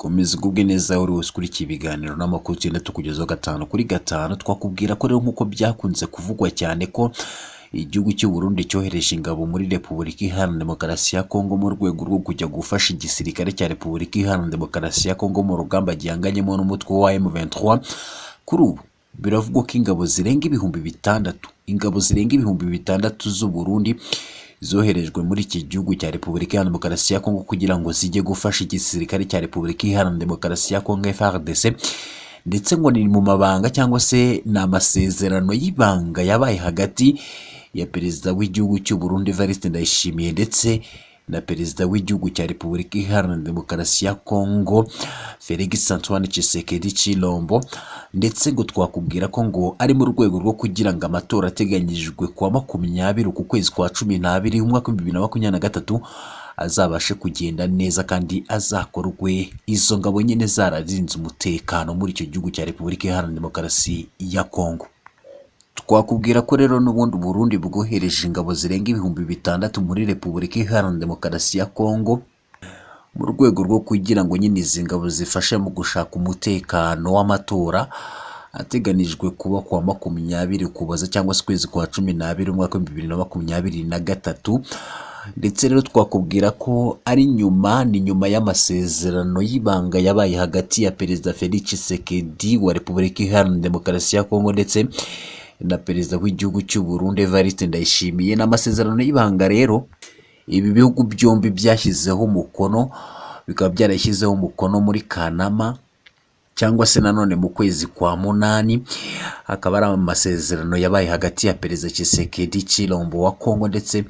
Komeza ugubwe neza uri ukurikiye ibiganiro n'amakuru tugenda tukugezaho gatanu kuri gatanu. Twakubwira ko rero nk'uko byakunze kuvugwa cyane ko igihugu cy'u Burundi cyohereje ingabo muri Repubulika Iharanira Demokarasi ya Kongo mu rwego rwo kujya gufasha igisirikare cya Repubulika Iharanira Demokarasi ya Kongo mu rugamba gihanganyemo n'umutwe wa M23. Kuri ubu biravugwa ko ingabo zirenga ibihumbi bitandatu z'u Burundi zoherejwe muri iki gihugu cya Repubulika Iharanira Demokarasi ya Kongo kugira ngo zijye gufasha igisirikare cya Repubulika Iharanira Demokarasi ya Kongo FARDC, ndetse ngo ni mu mabanga cyangwa se ni amasezerano y'ibanga yabaye hagati ya perezida w'igihugu cy'u Burundi Evariste Ndayishimiye ndetse na perezida w'igihugu cya Repubulika Iharanira Demokarasi ya Kongo Félix Antoine Tshisekedi Tshilombo, ndetse ngo twakubwira ko ngo ari mu rwego rwo kugira ngo amatora ateganyijwe kuwa 20 uku kwezi kwa 12 umwaka wa 2023 azabashe kugenda neza kandi azakorwe izo ngabo nyine zararinze umutekano muri icyo gihugu cya Repubulika Iharanira Demokarasi ya Kongo. Twakubwira ko rero n'ubundi Burundi bwohereje ingabo zirenga ibihumbi bitandatu muri Repubulika Iharanira Demokarasi ya Kongo mu rwego rwo kugira ngo nyine izi ngabo zifashe mu gushaka umutekano w'amatora ateganijwe kuba kuwa 20 Ukuboza cyangwa se ukwezi kwa 12 umwaka wa 2023. Ndetse rero twakubwira ko ari nyuma y'amasezerano y'ibanga yabaye hagati ya perezida Félix Tshisekedi wa Repubulika Iharanira Demokarasi ya Kongo ndetse na perezida w'igihugu cy'u Burundi Evariste Ndayishimiye. N'amasezerano y'ibanga rero ibi bihugu byombi byashyizeho umukono, bikaba byarashyizeho umukono muri Kanama cyangwa se nanone mu kwezi kwa 8. Akaba ari amasezerano yabaye hagati ya perezida Tshisekedi Tshilombo wa Kongo ndetse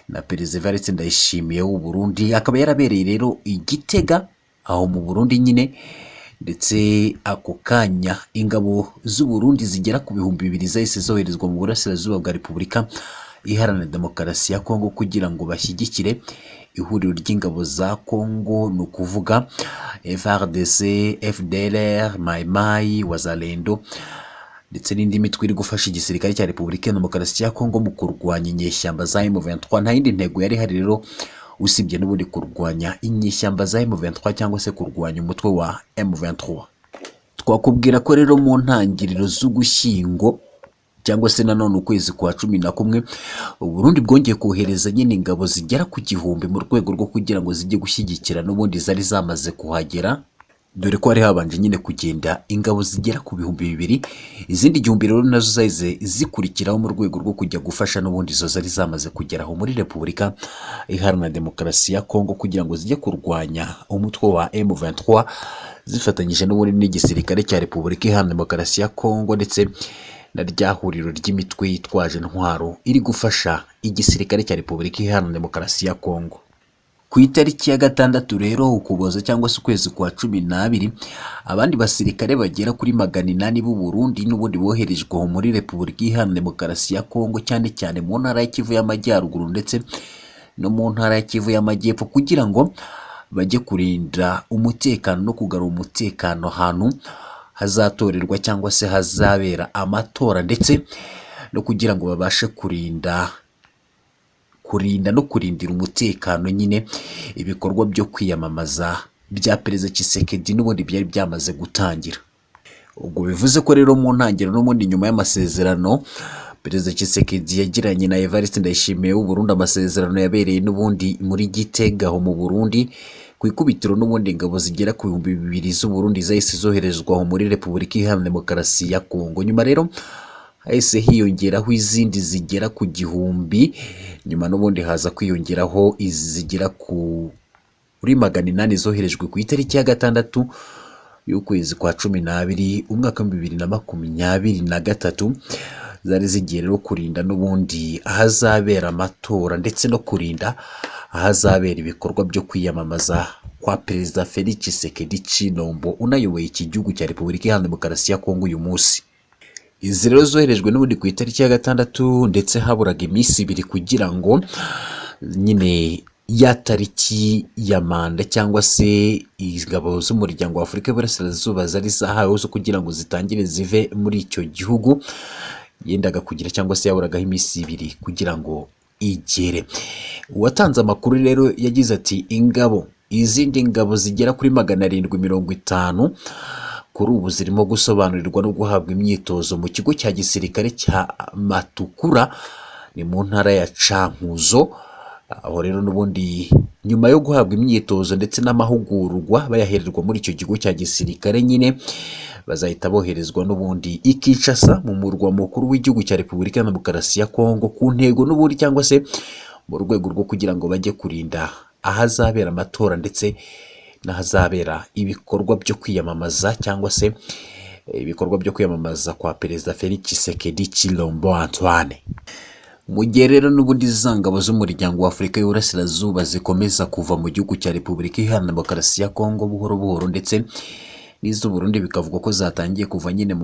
na perezida Evariste Ndayishimiye w'u Burundi. Akaba yarabereye rero Igitega aho mu Burundi nyine, ndetse ako kanya ingabo z'u Burundi zigera ku bihumbi 2 zahise zoherezwa mu burasirazuba bwa Repubulika Iharanira Demokarasi ya Kongo kugira ngo bashyigikire ihuriro ry'ingabo za Kongo, ni ukuvuga FARDC, FDLR, Mai Mai, Wazalendo ndetse n'indi mitwe iri gufasha igisirikare cya Repubulika Iharanira Demokarasi ya Kongo mu kurwanya inyeshyamba za M23. Nta yindi ntego yari hari rero usibye n'ubundi kurwanya inyeshyamba za M23 cyangwa se kurwanya umutwe wa M23. Twakubwira ko rero mu ntangiriro z'Ugushyingo cyangwa se nanone ukwezi kwa 11 Burundi bwongeye kohereza nyine ingabo zigera ku 1000 mu rwego rwo kugira ngo zijye gushyigikira n'ubundi zari zamaze kuhagera, dore ko hari habanje nyine kugenda ingabo zigera ku 2000. Izindi 1000 rero nazo zaize zikurikiraho mu rwego rwo kujya gufasha n'ubundi zo zari zamaze kugeraho muri Repubulika Iharanira Demokarasi ya Kongo kugira ngo zijye kurwanya umutwe wa M23 zifatanyije n'ubundi n'igisirikare cya Repubulika Iharanira Demokarasi ya Kongo ndetse na rya huriro ry'imitwe yitwaje intwaro iri gufasha igisirikare cya Repubulika Iharanira Demokarasi ya Kongo. Ku itariki ya 6 rero Ukuboza cyangwa se ukwezi kwa 12 abandi basirikare bagera kuri 800 b'u Burundi n'ubundi boherejwe muri Repubulika Iharanira Demokarasi ya Kongo, cyane cyane mu ntara ya Kivu y'Amajyaruguru ndetse no mu ntara ya Kivu y'Amajyepfo kugira ngo bajye kurinda umutekano no kugarura umutekano ahantu hazatorerwa cyangwa se hazabera amatora, ndetse no kugira ngo babashe kurinda no kurindira umutekano nyine ibikorwa byo kwiyamamaza bya perezida Tshisekedi n'ubundi byari byamaze gutangira. Ubwo bivuze ko rero mu ntangiriro n'ubundi nyuma y'amasezerano perezida Tshisekedi yagiranye na Evariste Ndayishimiye w'u Burundi, amasezerano yabereye n'ubundi muri Gitega aho mu Burundi. Ku ikubitiro n'ubundi ingabo zigera ku 2000 z'u Burundi zahise zoherezwa muri Repubulika Iharanira Demokarasi ya Kongo. Nyuma rero hahise hiyongeraho izindi zigera ku 1000, nyuma n'ubundi haza kwiyongeraho izi zigera kuri 800 zoherejwe ku itariki ya 6 y'ukwezi kwa 12 umwaka wa 2023. Zari zigiye rero kurinda n'ubundi ahazabera amatora ndetse no kurinda ahazabera ibikorwa byo kwiyamamaza kwa perezida Félix Tshisekedi Tshilombo unayoboye iki gihugu cya Repubulika Iharanira Demokarasi ya Kongo uyu munsi. Izi rero zoherejwe n'ubundi ku itariki ya 6 ndetse haburaga iminsi 2 kugira ngo nyine ya tariki ya manda cyangwa se ingabo z'umuryango wa Afurika y'Iburasirazuba zari zahawe zo kugira ngo zitangire zive muri icyo gihugu yendaga kugira cyangwa se yaburagaho iminsi 2 kugira ngo igere. Uwatanze amakuru rero yagize ati ingabo izindi ngabo zigera kuri 750 kuri ubu zirimo gusobanurirwa no guhabwa imyitozo mu kigo cya gisirikare cya Matukura ni mu ntara ya Cankuzo. Aho rero n'ubundi nyuma yo guhabwa imyitozo ndetse n'amahugurwa bayahererwa muri icyo kigo cya gisirikare nyine bazahita boherezwa n'ubundi i Kinshasa mu murwa mukuru w'igihugu cya Repubulika ya Demokarasi ya Kongo ku ntego n'ubundi cyangwa se mu rwego rwo kugira ngo bajye kurinda ahazabera amatora ndetse n'ahazabera ibikorwa byo kwiyamamaza cyangwa se ibikorwa byo kwiyamamaza kwa Perezida Felix Tshisekedi Tshilombo Antoine. Mu gihe rero n'ubundi za ngabo z'umuryango wa Afurika y'Uburasirazuba zikomeza kuva mu gihugu cya Repubulika Iharanira Demokarasi ya Kongo buhoro buhoro ndetse n'iz'u Burundi bikavuga ko zatangiye kuva nyine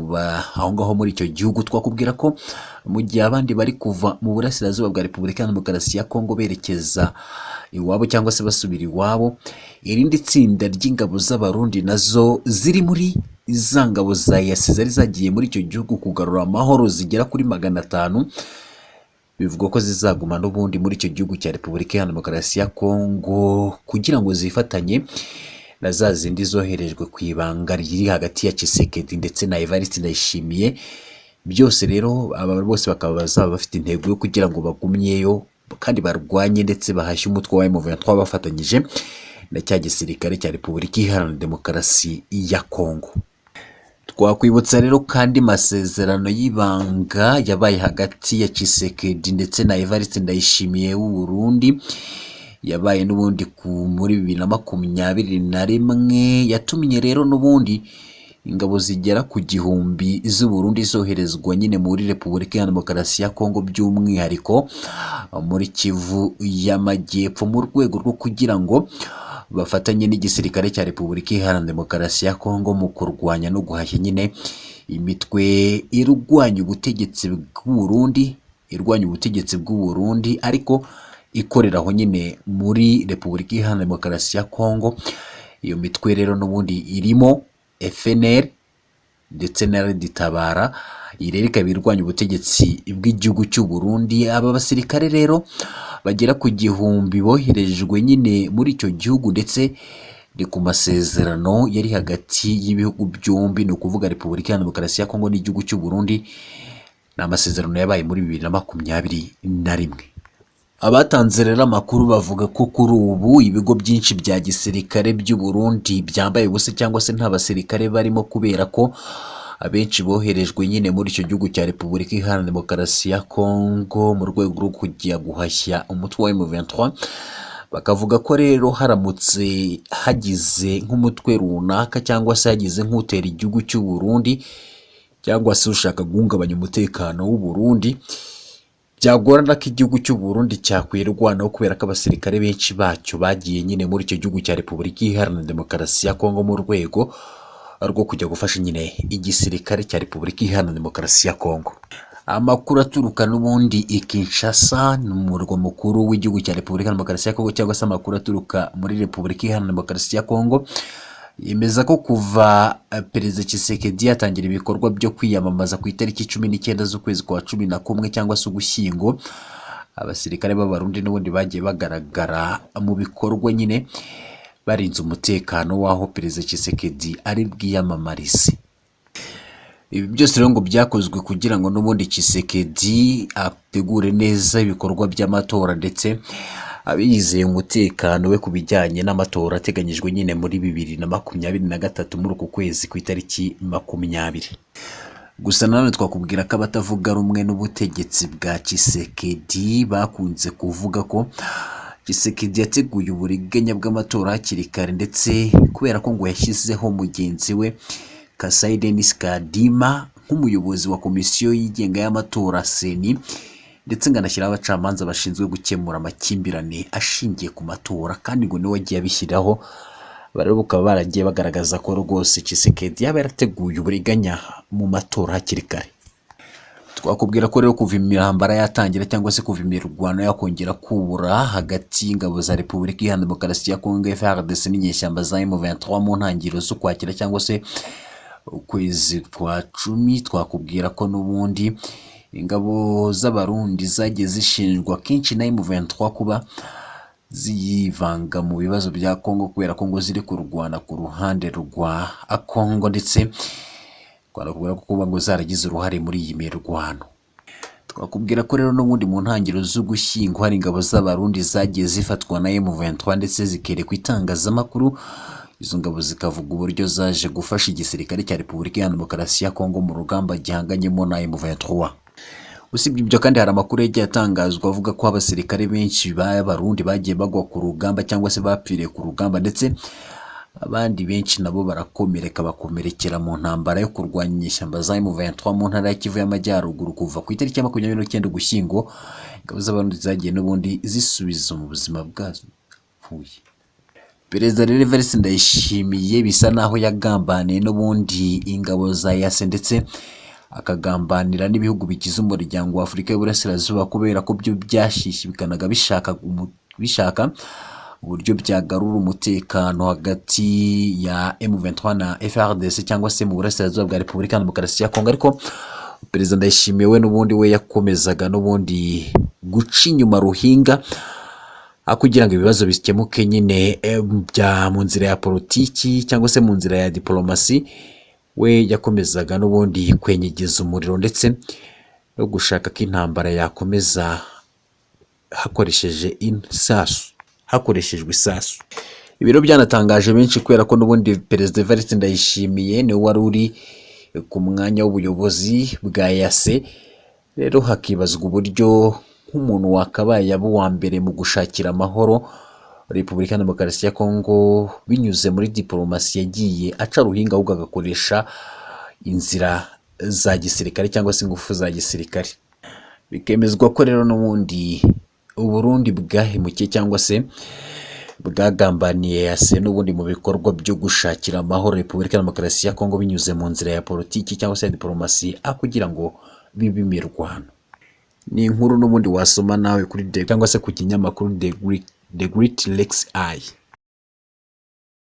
aho ngaho muri icyo gihugu, twakubwira ko mu gihe abandi bari kuva mu burasirazuba bwa Repubulika ya Demokarasi ya Kongo berekeza iwabo cyangwa se basubira iwabo, irindi tsinda ry'ingabo z'abarundi nazo ziri muri za ngabo za EAC zari zagiye muri icyo gihugu kugarura amahoro zigera kuri 500 bivugwa ko zizaguma n'ubundi muri icyo gihugu cya Repubulika ya Demokarasi ya Kongo kugira ngo zifatanye na za zindi zoherejwe ku ibanga riri hagati ya Tshisekedi ndetse na Evariste Ndayishimiye. Byose rero aba bose bakaba bazaba bafite intego yo kugira ngo bagumyeyo kandi barwanye ndetse bahashye umutwe wa M23 bafatanyije na cya gisirikare cya Repubulika Iharanira Demokarasi ya Kongo. Twakwibutsa rero kandi masezerano y'ibanga yabaye hagati ya Tshisekedi ndetse na Evariste Ndayishimiye w'u Burundi yabaye n'ubundi muri 2021 yatumye rero n'ubundi ingabo zigera ku 1000 z'u Burundi zoherezwa nyine muri Repubulika ya Demokarasi ya Kongo by'umwihariko muri Kivu y'Amajyepfo mu rwego rwo kugira ngo bafatanye n'igisirikare cya Repubulika Iharanira Demokarasi ya Kongo mu kurwanya no guhashya nyine imitwe irwanya ubutegetsi bw'u Burundi ariko ikorera aho nyine muri Repubulika Iharanira Demokarasi ya Kongo. Iyo mitwe rero n'ubundi irimo FNL ndetse na Red Tabara, irero ikaba irwanya ubutegetsi bw'igihugu cy'u Burundi. Aba basirikare rero bagera ku 1000 boherejwe nyine muri icyo gihugu ndetse ni ku masezerano yari hagati y'ibihugu byombi, ni ukuvuga Repubulika ya Demokarasi ya Kongo n'igihugu cy'u Burundi. Ni amasezerano yabaye muri 2021. Abatanze rero amakuru bavuga ko kuri ubu ibigo byinshi bya gisirikare by'u Burundi byambaye ubusa cyangwa se nta basirikare barimo kubera ko abenshi boherejwe nyine muri icyo gihugu cya Repubulika Iharanira Demokarasi ya Kongo mu rwego rwo kujya guhashya umutwe wa M23. Bakavuga ko rero haramutse hagize nk'umutwe runaka cyangwa se hagize nk'utera igihugu cy'u Burundi cyangwa se ushaka guhungabanya umutekano w'u Burundi, byagorana ko igihugu cy'u Burundi cyakwirwanaho kubera ko abasirikare benshi bacyo bagiye nyine muri icyo gihugu cya Repubulika Iharanira Demokarasi ya Kongo mu rwego rwo kujya gufasha nyine igisirikare cya Repubulika Iharanira Demokarasi ya Kongo. Amakuru aturuka n'ubundi i Kinshasa ni umurwa mukuru w'igihugu cya Repubulika ya Demokarasi ya Kongo, cyangwa se amakuru aturuka muri Repubulika Iharanira Demokarasi ya Kongo yemeza ko kuva Perezida Tshisekedi yatangira ibikorwa byo kwiyamamaza ku itariki 19 z'ukwezi kwa 11 cyangwa se Ugushyingo, abasirikare b'abarundi n'ubundi bagiye bagaragara mu bikorwa nyine barinze umutekano w'aho Perezida Tshisekedi ari bwiyamamarize. Ibi byose rero ngo byakozwe kugira ngo n'ubundi Tshisekedi ategure neza ibikorwa by'amatora ndetse abizeye umutekano we ku bijyanye n'amatora ateganyijwe nyine muri 2023 muri uku kwezi ku itariki 20. Gusa nanone twakubwira ko abatavuga rumwe n'ubutegetsi bwa Tshisekedi bakunze kuvuga ko Tshisekedi yateguye uburiganya bw'amatora hakiri kare ndetse kubera ko ngo yashyizeho mugenzi we Kasai Denis Kadima nk'umuyobozi wa komisiyo yigenga y'amatora Seni ndetse nganashyiraho abacamanza bashinzwe gukemura amakimbirane ashingiye ku matora, kandi ngo niwe wagiye abishyiraho. Barero bukaba baragiye bagaragaza ko rwose Tshisekedi yaba yarateguye uburiganya mu matora hakiri kare. Twakubwira ko rero kuva imihambara yatangira cyangwa se kuva imirwano yakongera kubura hagati y'ingabo za Repubulika Iharanira Demokarasi ya Kongo FARDC n'inyeshyamba za M23 mu ntangiriro z'Ukwakira cyangwa se ukwezi kwa 10, twakubwira ko n'ubundi ingabo z'abarundi zagiye zishinjwa kenshi na M23 kuba ziyivanga mu bibazo bya Kongo kubera ko ngo ziri kurwana ku ruhande rwa Kongo, ndetse twanakubwira ko kuba ngo zaragize uruhare muri iyi mirwano. Twakubwira ko rero n'ubundi mu ntangiriro z'Ugushyingo hari ingabo z'Abarundi zagiye zifatwa na M23 ndetse zikerekwa itangazamakuru. Izo ngabo zikavuga uburyo zaje gufasha igisirikare cya Repubulika ya Demokarasi ya Kongo mu rugamba gihanganyemo na M23. Usibye ibyo kandi hari amakuru yagiye atangazwa avuga ko abasirikare benshi b'Abarundi bagiye bagwa ku rugamba cyangwa se bapfiriye ku rugamba, ndetse abandi benshi nabo barakomereka bakomerekera mu ntambara yo kurwanya inyeshyamba za M23 mu ntara ya Kivu y'Amajyaruguru kuva ku itariki ya 29 Ugushyingo. Ingabo z'Abarundi zagiye n'ubundi zisubiza mu buzima bwazo pfuye. Perezida Evariste Ndayishimiye bisa naho yagambaniye n'ubundi ingabo za EAC ndetse akagambanira n'ibihugu bigize umuryango wa Afurika y'Uburasirazuba kubera ko byo byashishikanaga bishaka uburyo byagarura umutekano hagati ya M23 na FARDC cyangwa se mu burasirazuba bwa Repubulika ya Demokarasi ya Kongo. Ariko Perezida Ndayishimiye we n'ubundi we yakomezaga n'ubundi guca inyuma ruhinga kugira ngo ibibazo bikemuke nyine bya mu nzira ya politiki cyangwa se mu nzira ya diplomasi. We yakomezaga n'ubundi kwenyegeza umuriro ndetse no gushaka ko intambara yakomeza hakoreshejwe isasu. Ibiro byanatangaje benshi kubera ko n'ubundi Perezida Evariste Ndayishimiye niwe wari uri ku mwanya w'ubuyobozi bwa EAC. Rero hakibazwa uburyo nk'umuntu wakabaye yaba uwa mbere mu gushakira amahoro Repubulika ya Demokarasi ya Kongo binyuze muri diplomasi yagiye aca ruhinga ahubwo agakoresha inzira za gisirikare cyangwa se ingufu za gisirikare. Bikemezwa ko rero n'ubundi Uburundi bwahemukiye cyangwa se bwagambaniye EAC n'ubundi mu bikorwa byo gushakira amahoro Repubulika ya Demokarasi ya Kongo binyuze mu nzira ya politiki cyangwa se ya diplomasi kugira ngo bibe imirwano. Ni inkuru n'ubundi wasoma nawe kuri cyangwa se ku kinyamakuru The Great Lakes Eye.